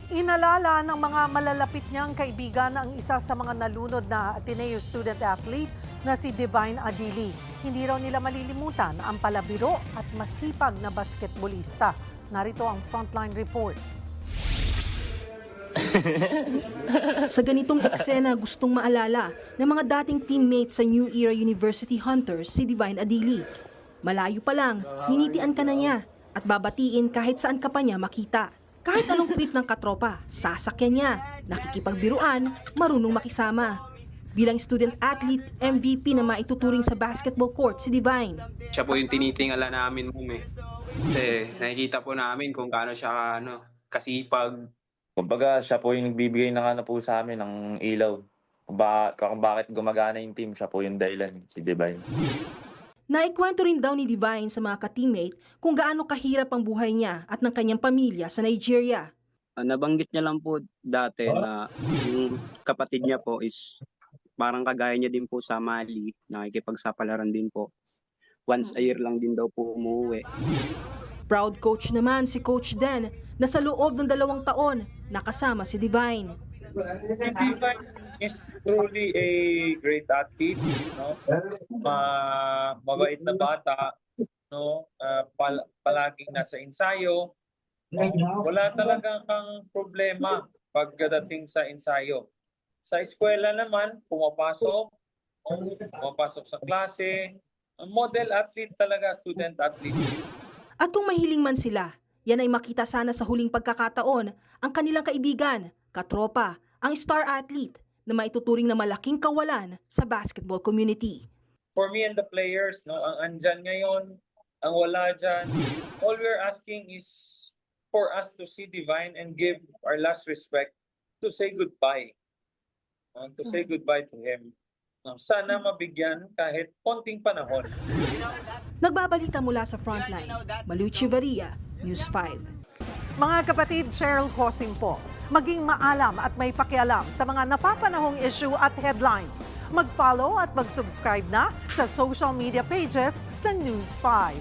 Inalala ng mga malalapit niyang kaibigan ang isa sa mga nalunod na Ateneo student athlete na si Divine Adili. Hindi raw nila malilimutan ang palabiro at masipag na basketbolista. Narito ang Frontline Report. Sa ganitong eksena, gustong maalala ng mga dating teammates sa New Era University Hunters si Divine Adili. Malayo pa lang, ninitian ka na niya at babatiin kahit saan ka pa niya makita. Kahit anong trip ng katropa, sasakyan niya, nakikipagbiruan, marunong makisama. Bilang student athlete, MVP na maituturing sa basketball court si Divine. Siya po yung tinitingala namin, ma'am eh. Kasi nakikita po namin kung gaano siya kasipag. Kumbaga, siya po yung nagbibigay ng po sa amin ng ilaw. Kung bakit gumagana yung team, siya po yung dahilan, si Divine. Naikwento rin daw ni Divine sa mga ka-teammate kung gaano kahirap ang buhay niya at ng kanyang pamilya sa Nigeria. Nabanggit niya lang po dati na yung kapatid niya po is parang kagaya niya din po sa Mali, nakikipagsapalaran din po. Once a year lang din daw po umuwi. Proud coach naman si Coach Dan na sa loob ng 2 taon nakasama si Divine. Divine is truly a great athlete, no? Mabait na bata, no? Palaging nasa ensayo. Wala talaga kang problema pagdating sa ensayo. Sa eskwela naman, pumapasok sa klase. Model athlete talaga, student athlete. At kung mahiling man sila, yan ay makita sana sa huling pagkakataon ang kanilang kaibigan, katropa, ang star athlete na maituturing na malaking kawalan sa basketball community. For me and the players, no, ang andyan ngayon, ang wala dyan, all we're asking is for us to see Divine and give our last respect, to say goodbye. To say goodbye to him. Sana mabigyan kahit konting panahon. Nagbabalita mula sa Frontline, Malu Chivaria, News 5. Mga kapatid, Cheryl Cosing po. Maging maalam at may pakialam sa mga napapanahong issue at headlines. Mag-follow at mag-subscribe na sa social media pages ng News 5.